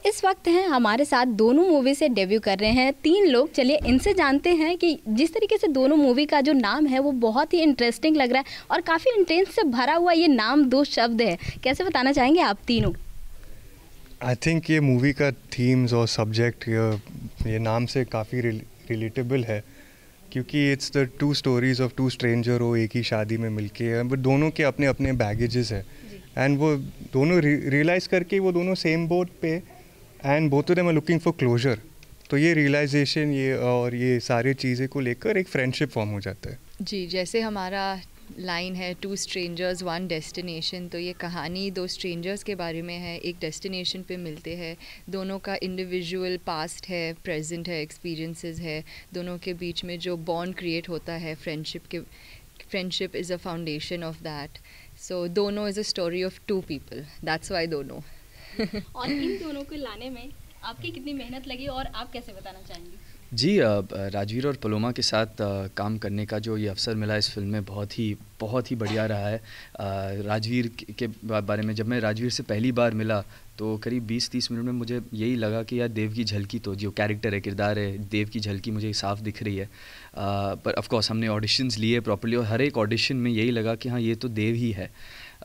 इस वक्त हैं हमारे साथ दोनों मूवी से डेब्यू कर रहे हैं 3 लोग। चलिए इनसे जानते हैं कि जिस तरीके से दोनों मूवी का जो नाम है वो बहुत ही इंटरेस्टिंग लग रहा है और काफ़ी इंटेंस से भरा हुआ ये नाम 2 शब्द है, कैसे बताना चाहेंगे आप तीनों? आई थिंक ये मूवी का थीम्स और सब्जेक्ट ये नाम से काफ़ी रिलेटेबल है, क्योंकि it's the 2 stories of 2 stranger हो एक ही शादी में मिलके हैं, बट दोनों के अपने अपने बैगेजेस है एंड वो दोनों रियलाइज़ करके वो दोनों सेम बोट पे and both of them are looking for closure. तो ये रियलाइजेशन ये और ये सारी चीज़ें को लेकर एक फ्रेंडशिप फॉर्म हो जाता है। जी, जैसे हमारा लाइन है 2 स्ट्रेंजर्स 1 डेस्टिनेशन, तो ये कहानी 2 स्ट्रेंजर्स के बारे में है, एक डेस्टिनेशन पे मिलते हैं। दोनों का इंडिविजुअल पास्ट है, प्रेजेंट है, एक्सपीरियंसेस है, दोनों के बीच में जो बॉन्ड क्रिएट होता है friendship is a foundation of that. So दोनों is a story of 2 people, that's why दोनों। और इन दोनों को लाने में आपकी कितनी मेहनत लगी और आप कैसे बताना चाहेंगे? जी, राजवीर और पलोमा के साथ काम करने का जो ये अवसर मिला इस फिल्म में बहुत ही बढ़िया रहा है। राजवीर के बारे में जब मैं राजवीर से पहली बार मिला तो करीब 20-30 मिनट में मुझे यही लगा कि यार देव की झलकी, तो जो कैरेक्टर है, किरदार है, देव की झलकी मुझे साफ दिख रही है। पर ऑफ कोर्स हमने ऑडिशंस लिए प्रॉपर्ली और हर एक ऑडिशन में यही लगा कि हाँ ये तो देव ही है।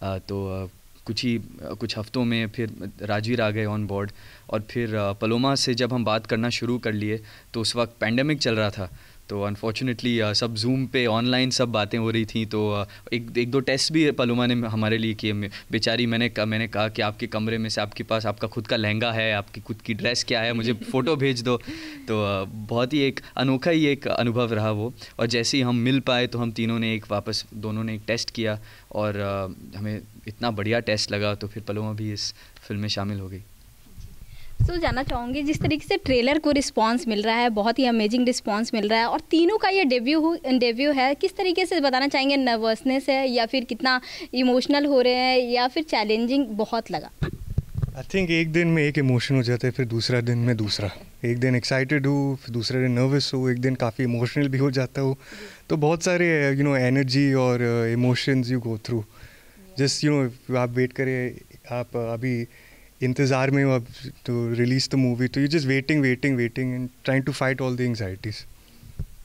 तो कुछ हफ्तों में फिर राजवीर आ गए ऑन बोर्ड और फिर पलोमा से जब हम बात करना शुरू कर लिए तो उस वक्त पैंडेमिक चल रहा था, तो अनफॉर्चुनेटली सब जूम पे ऑनलाइन सब बातें हो रही थी। तो एक दो टेस्ट भी पलोमा ने हमारे लिए किए। बेचारी मैंने कहा कि आपके कमरे में से आपके पास आपका खुद का लहंगा है, आपकी खुद की ड्रेस क्या है, मुझे फ़ोटो भेज दो। तो बहुत ही एक अनोखा ही एक अनुभव रहा वो। और जैसे ही हम मिल पाए तो हम तीनों ने दोनों ने एक टेस्ट किया और हमें इतना बढ़िया टेस्ट लगा, तो फिर पलोमा भी इस फिल्म में शामिल हो गई। जानना चाहूँगी जिस तरीके से ट्रेलर को रिस्पांस मिल रहा है, बहुत ही अमेजिंग रिस्पांस मिल रहा है और तीनों का ये डेब्यू है, किस तरीके से बताना चाहेंगे? नर्वसनेस है या फिर कितना इमोशनल हो रहे हैं या फिर चैलेंजिंग बहुत लगा? आई थिंक एक दिन में एक इमोशन हो जाता है, फिर दूसरा दिन में दूसरा। एक दिन एक्साइटेड हूँ, फिर दूसरे दिन नर्वस हूँ, एक दिन काफ़ी इमोशनल भी हो जाता हूँ। तो बहुत सारे एनर्जी और emotions you go through. Just आप वेट करें, आप अभी इंतज़ार में हो अब टू रिलीज द मूवी, तो you just waiting and trying to fight all the anxieties.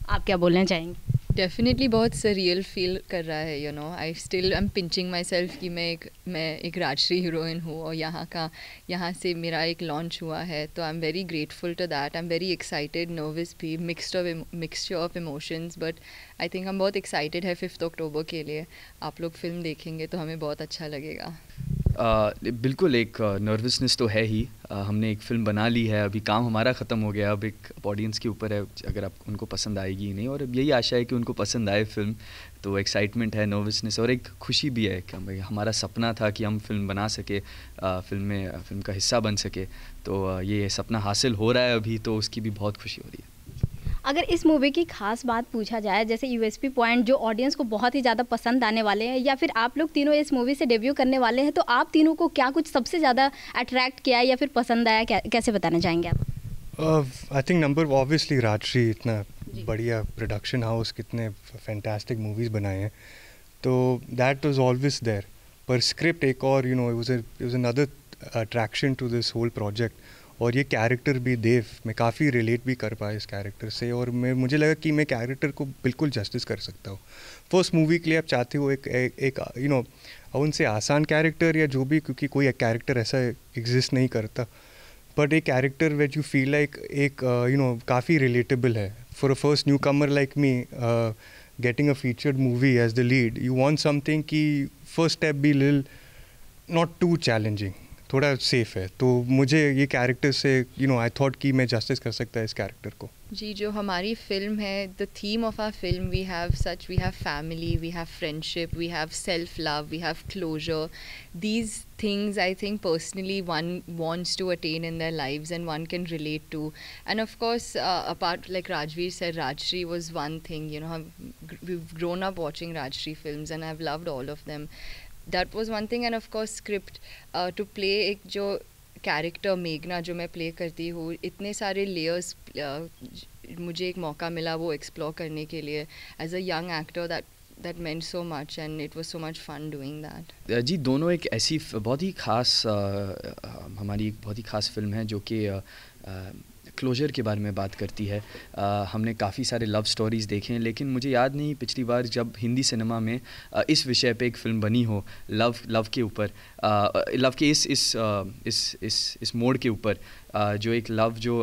आप क्या बोलना चाहेंगे? डेफिनेटली बहुत सरियल फील कर रहा है, I am pinching my self कि मैं एक राजश्री हीरोइन हूँ और यहाँ से मेरा एक लॉन्च हुआ है। तो I am very grateful to that. I am very excited, nervous भी, mixture of emotions, but I think हम बहुत एक्साइटेड है 5 अक्टूबर के लिए। आप लोग फिल्म देखेंगे तो हमें बहुत अच्छा लगेगा। बिल्कुल एक नर्वसनेस तो है ही। हमने एक फ़िल्म बना ली है, अभी काम हमारा ख़त्म हो गया, अब एक ऑडियंस के ऊपर है अगर आप उनको पसंद आएगी ही नहीं, और अब यही आशा है कि उनको पसंद आए फ़िल्म। तो एक्साइटमेंट है, नर्वसनेस और एक खुशी भी है कि हमारा सपना था कि हम फ़िल्म बना सके, फ़िल्म का हिस्सा बन सके। तो ये सपना हासिल हो रहा है अभी, तो उसकी भी बहुत खुशी हो रही है। अगर इस मूवी की खास बात पूछा जाए, जैसे यूएसपी पॉइंट जो ऑडियंस को बहुत ही ज़्यादा पसंद आने वाले हैं, या फिर आप लोग तीनों इस मूवी से डेब्यू करने वाले हैं, तो आप तीनों को क्या कुछ सबसे ज़्यादा अट्रैक्ट किया या फिर पसंद आया, कैसे बताना चाहेंगे आप? I think number obviously Rajshri, इतना बढ़िया प्रोडक्शन हाउस, कितने फैंटास्टिक मूवीज़ बनाए हैं, तो दैट वाज ऑलवेज देयर। पर स्क्रिप्ट एक और it was another attraction to this whole project. और ये कैरेक्टर भी देव, मैं काफ़ी रिलेट भी कर पाया इस कैरेक्टर से, और मुझे लगा कि मैं कैरेक्टर को बिल्कुल जस्टिस कर सकता हूँ। फर्स्ट मूवी के लिए आप चाहते हो एक उनसे आसान कैरेक्टर या जो भी, क्योंकि कोई एक कैरेक्टर ऐसा एग्जिस्ट नहीं करता, बट एक character which you feel like काफ़ी रिलेटेबल है। For a first newcomer like me, getting a featured movie as the lead, you want something कि first step be lil not too challenging, थोड़ा safe है। तो मुझे ये character से I thought कि मैं जस्टिस कर सकता है इस कैरेक्टर को। जी, जो हमारी फिल्म है, the theme of our film, we have family, we have friendship, we have self love, we have closure. These things I think personally one wants to attain in their lives and one can relate to. And of course, apart, like Rajveer said, Rajshri was one thing, we've grown up watching Rajshri films and I've loved all of them. That was one thing. And of course script, to play एक जो character मेघना जो मैं play करती हूँ, इतने सारे layers मुझे एक मौका मिला वो एक्सप्लोर करने के लिए as a young actor. that meant so much, and it was so much fun doing that. जी दोनों एक ऐसी बहुत ही ख़ास हमारी एक बहुत ही ख़ास फ़िल्म है जो कि क्लोजर के बारे में बात करती है। हमने काफ़ी सारे लव स्टोरीज़ देखे हैं, लेकिन मुझे याद नहीं पिछली बार जब हिंदी सिनेमा में इस विषय पे एक फ़िल्म बनी हो, लव के ऊपर, लव के इस मोड़ के ऊपर, जो एक लव जो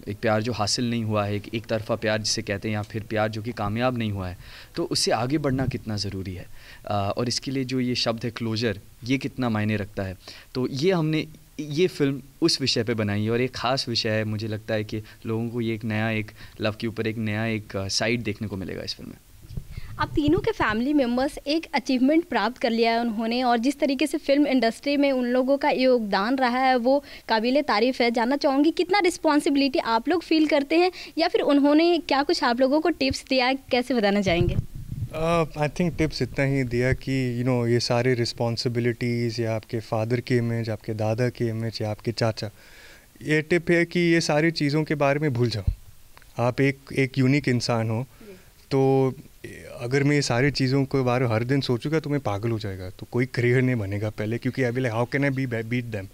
एक प्यार जो हासिल नहीं हुआ है, एक तरफ़ा प्यार जिसे कहते हैं, या फिर प्यार जो कि कामयाब नहीं हुआ है, तो उससे आगे बढ़ना कितना ज़रूरी है, और इसके लिए जो ये शब्द है क्लोजर, ये कितना मायने रखता है। तो हमने ये फ़िल्म उस विषय पे बनाई है, और एक ख़ास विषय है। मुझे लगता है कि लोगों को ये एक लव के ऊपर एक नया साइड देखने को मिलेगा इस फिल्म में। आप तीनों के फैमिली मेम्बर्स एक अचीवमेंट प्राप्त कर लिया है उन्होंने, और जिस तरीके से फिल्म इंडस्ट्री में उन लोगों का योगदान रहा है वो काबिले तारीफ़ है। जानना चाहूँगी कितना रिस्पॉन्सिबिलिटी आप लोग फील करते हैं, या फिर उन्होंने क्या कुछ आप लोगों को टिप्स दिया, कैसे बताना चाहेंगे? आई थिंक टिप्स इतना ही दिया कि ये सारे रिस्पॉन्सिबिलिटीज़, या आपके फादर की इमेज, आपके दादा की इमेज, या आपके चाचा, ये टिप है कि ये सारी चीज़ों के बारे में भूल जाओ। आप एक यूनिक इंसान हो, तो अगर मैं ये सारी चीज़ों के बारे में हर दिन सोचूंगा तो मैं पागल हो जाएगा, तो कोई करियर नहीं बनेगा पहले, क्योंकि I will like how can I beat them.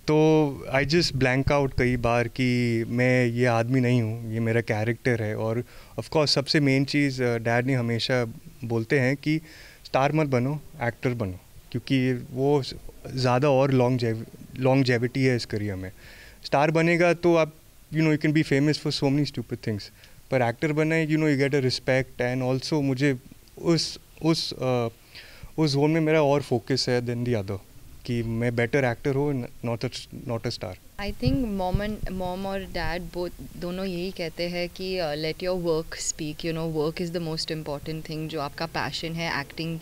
तो आई जस्ट ब्लैंक आउट कई बार कि मैं ये आदमी नहीं हूँ, ये मेरा कैरेक्टर है। और ऑफ कोर्स सबसे मेन चीज़ डैड ने हमेशा बोलते हैं कि स्टार मत बनो, एक्टर बनो, क्योंकि वो ज़्यादा और लॉन्गजेविटी है इस करियर में। स्टार बनेगा तो आप you can be famous for so many stupid things, पर एक्टर बनना है you get a respect. And also मुझे उस जोन में मेरा और फोकस है देन दी अदर, कि मैं बेटर एक्टर हो, not a star. I think mom और डैड दोनों यही कहते हैं कि let your work speak, work is the most important thing. जो आपका पैशन है एक्टिंग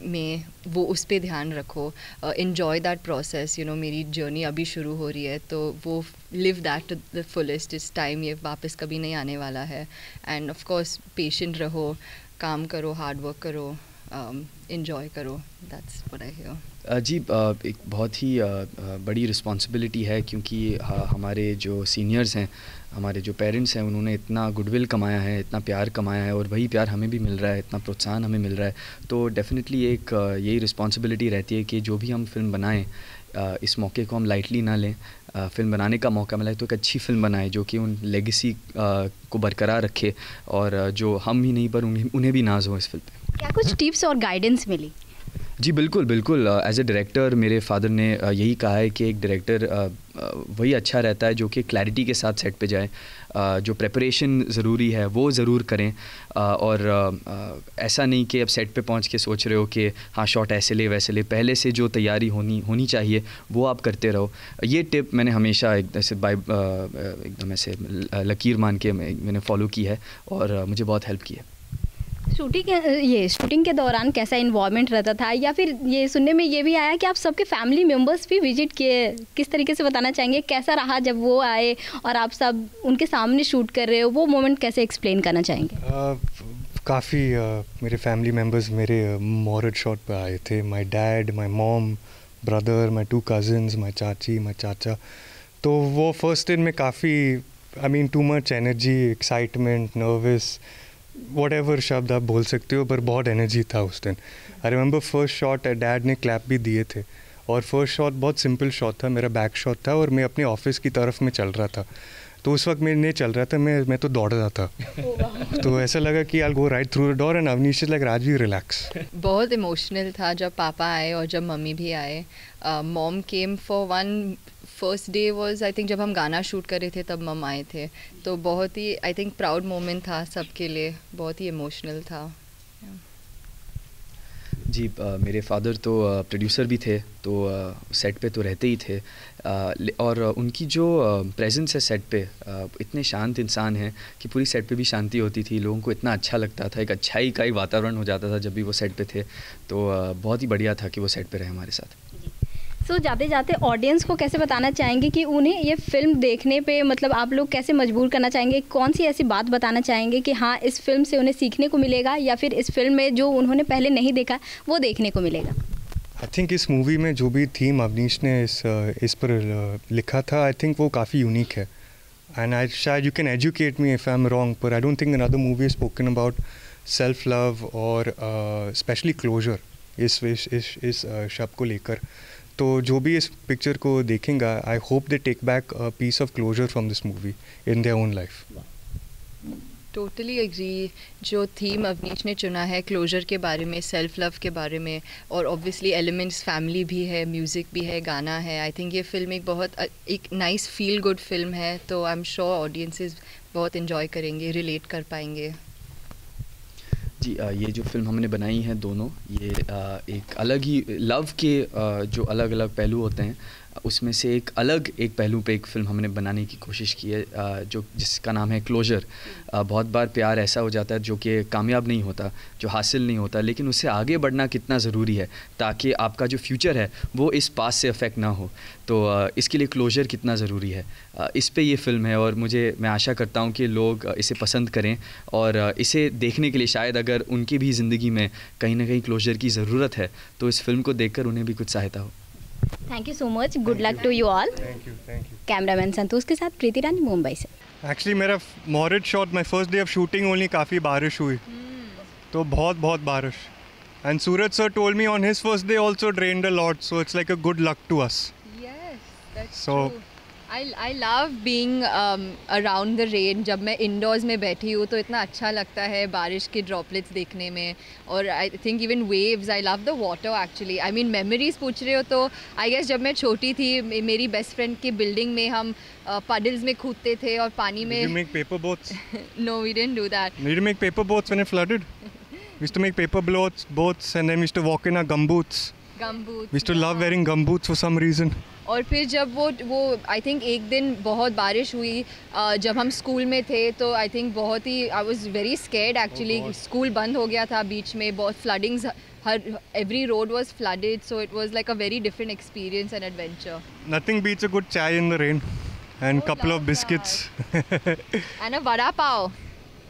में, वो उस पर ध्यान रखो, इन्जॉय दैट प्रोसेस। मेरी जर्नी अभी शुरू हो रही है, तो वो live that to the fullest. इस टाइम ये वापस कभी नहीं आने वाला है। एंड ऑफ कोर्स पेशेंट रहो, काम करो, हार्ड वर्क करो, इन्जॉय करो। That's what I hear. जी एक बहुत ही बड़ी रिस्पॉन्सिबिलिटी है, क्योंकि हमारे जो सीनियर्स हैं, हमारे जो पेरेंट्स हैं, उन्होंने इतना गुडविल कमाया है, इतना प्यार कमाया है, और वही प्यार हमें भी मिल रहा है, इतना प्रोत्साहन हमें मिल रहा है। तो डेफिनेटली एक यही रिस्पॉन्सिबिलिटी रहती है कि जो भी हम फिल्म बनाएं, इस मौके को हम लाइटली ना लें। फिल्म बनाने का मौका मिला है तो एक अच्छी फिल्म बनाए जो कि उन लेगेसी को बरकरार रखे, और जो हम ही नहीं पर उन्हें भी नाज हो इस फिल्म पे। क्या कुछ टिप्स और गाइडेंस मिली? जी बिल्कुल। एज ए डायरेक्टर मेरे फादर ने यही कहा है कि एक डायरेक्टर वही अच्छा रहता है जो कि क्लैरिटी के साथ सेट पे जाए, जो प्रेपरेशन ज़रूरी है वो ज़रूर करें, और ऐसा नहीं कि अब सेट पे पहुंच के सोच रहे हो कि हाँ शॉट ऐसे ले वैसे ले। पहले से जो तैयारी होनी चाहिए वो आप करते रहो। ये टिप मैंने हमेशा एकदम ऐसे लकीर मान के मैंने फॉलो की है, और मुझे बहुत हेल्प की है। शूटिंग के दौरान कैसा इन्वॉल्वमेंट रहता था, या फिर ये सुनने में ये भी आया कि आप सबके फैमिली मेम्बर्स भी विजिट किए, किस तरीके से बताना चाहेंगे? कैसा रहा जब वो आए और आप सब उनके सामने शूट कर रहे हो, वो मोमेंट कैसे एक्सप्लेन करना चाहेंगे? काफ़ी मेरे फैमिली मेम्बर्स मेरे मॉरड शॉट पे आए थे। My dad, my mom, brother, my 2 cousins, my chachi, my chacha. तो वो फर्स्ट दिन में काफ़ी too much energy, excitement, nervous, whatever शब्द आप बोल सकते हो, पर बहुत एनर्जी था उस दिन। I remember first shot dad ने क्लैप भी दिए थे, और फर्स्ट शॉट बहुत सिंपल शॉट था, मेरा बैक शॉट था, और मैं अपने ऑफिस की तरफ में चल रहा था। तो उस वक्त मैं नहीं चल रहा था, मैं तो दौड़ रहा था। तो ऐसा लगा कि I go right through the door and Avneesh is like Rajveer relax. बहुत इमोशनल था जब पापा आए और जब मम्मी भी आए। Mom came for one first day was I think जब हम गाना शूट कर रहे थे तब मम आए थे, तो बहुत ही आई थिंक प्राउड मोमेंट था सबके लिए, बहुत ही इमोशनल था। जी मेरे फादर तो प्रोड्यूसर भी थे, तो सेट पे तो रहते ही थे, और उनकी जो प्रेजेंस है सेट पे, इतने शांत इंसान हैं कि पूरी सेट पे भी शांति होती थी। लोगों को इतना अच्छा लगता था, एक अच्छाई का एक वातावरण हो जाता था जब भी वो सेट पे थे। तो बहुत ही बढ़िया था कि वो सेट पे रहे हमारे साथ। सो जाते जाते ऑडियंस को कैसे बताना चाहेंगे कि उन्हें ये फिल्म देखने पे, मतलब आप लोग कैसे मजबूर करना चाहेंगे? कौन सी ऐसी बात बताना चाहेंगे कि हाँ इस फिल्म से उन्हें सीखने को मिलेगा, या फिर इस फिल्म में जो उन्होंने पहले नहीं देखा वो देखने को मिलेगा? आई थिंक इस मूवी में जो भी थीम अवनीश ने इस पर लिखा था, आई थिंक वो काफ़ी यूनिक है। एंड शायद you can educate me if I am wrong, पर I don't think another movie spoken about self love और स्पेशली क्लोजर इस शब्द को लेकर। तो जो भी इस पिक्चर को देखेंगे, I hope they take back a piece of closure from this movie in their own life. Totally agree. जो थीम अवनीश ने चुना है क्लोजर के बारे में, सेल्फ लव के बारे में, और ऑब्वियसली एलिमेंट्स फैमिली भी है, म्यूज़िक भी है, गाना है। आई थिंक ये फिल्म एक नाइस फील गुड फिल्म है, तो आई एम श्योर ऑडियंसेस बहुत इन्जॉय करेंगे, रिलेट कर पाएंगे। जी, ये जो फिल्म हमने बनाई है दोनों, ये एक अलग ही लव के जो अलग अलग पहलू होते हैं उसमें से एक पहलू पे एक फ़िल्म हमने बनाने की कोशिश की है, जिसका नाम है क्लोजर। बहुत बार प्यार ऐसा हो जाता है जो कि कामयाब नहीं होता, जो हासिल नहीं होता, लेकिन उससे आगे बढ़ना कितना ज़रूरी है ताकि आपका जो फ्यूचर है वो इस पास से अफेक्ट ना हो। तो इसके लिए क्लोजर कितना ज़रूरी है, इस पे ये फ़िल्म है। और मैं आशा करता हूँ कि लोग इसे पसंद करें, और इसे देखने के लिए शायद अगर उनकी भी ज़िंदगी में कहीं ना कहीं क्लोजर की ज़रूरत है तो इस फिल्म को देखकर उन्हें भी कुछ सहायता हो। Thank you so much, good luck to you all. Thank you. Cameraman Santosh के साथ प्रीति रानी, मुंबई से। एक्चुअली मेरा मॉरिट shot, my first day of shooting only, काफ़ी बारिश हुई, तो बहुत बारिश। And Suraj sir told me on his first day also rained a lot, so it's like a good luck to us. Yes, that's So- true. I love being around the rain. जब मैं indoors में बैठी हूँ तो इतना अच्छा लगता है बारिश के droplets देखने में, और I think even waves. I love the water actually. I mean memories पूछ रहे हो तो I guess जब मैं छोटी थी मेरी best friend की building में हम puddles में कूदते थे और पानी में। Did you make paper boats? No, we didn't do that. Did you make paper boats when it flooded? We used to make paper boats and then we used to walk in our gumboots. Gumboots. We used to love yeah. wearing gumboots for some reason. और फिर जब वो I think एक दिन बहुत बारिश हुई जब हम स्कूल में थे, तो आई थिंक बहुत ही I was very scared actually. School बंद हो गया था बीच में, बहुत floodings, every road was flooded, so it was like a very different experience and adventure. Nothing beats a good chai in the rain and Oh, couple of love biscuits. And a vada pav.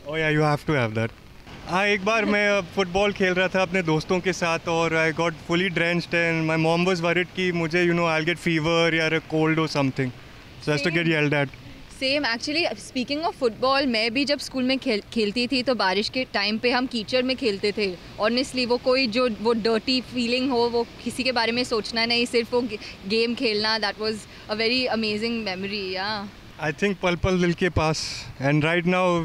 Oh yeah, you have to have that. हाँ, एक बार मैं football खेल रहा था अपने दोस्तों के साथ और I got fully drenched and my mom was worried कि मुझे आई गेट फीवर या कोल्ड और something, so has to get yelled at. Same actually, speaking of football, मैं भी जब स्कूल में खेलती थी तो बारिश के टाइम पे हम कीचड़ में खेलते थे। ऑनेस्टली वो कोई वो डर्टी फीलिंग हो, वो किसी के बारे में सोचना नहीं, सिर्फ वो गेम खेलना, that was a very amazing memory. या आई थिंक पल पल दिल के पास एंड राइट नाउ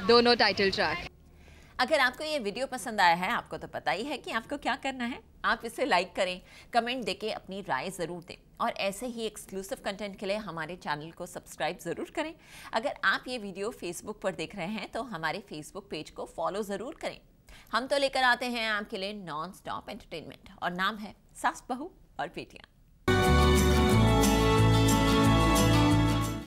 दोनों टाइटल ट्रैक। अगर आपको ये वीडियो पसंद आया है, आपको तो पता ही है कि आपको क्या करना है। आप इसे लाइक करें, कमेंट देके अपनी राय ज़रूर दें, और ऐसे ही एक्सक्लूसिव कंटेंट के लिए हमारे चैनल को सब्सक्राइब ज़रूर करें। अगर आप ये वीडियो फेसबुक पर देख रहे हैं तो हमारे फेसबुक पेज को फॉलो ज़रूर करें। हम तो लेकर आते हैं आपके लिए नॉन स्टॉप एंटरटेनमेंट, और नाम है सास बहू और बेटियाँ।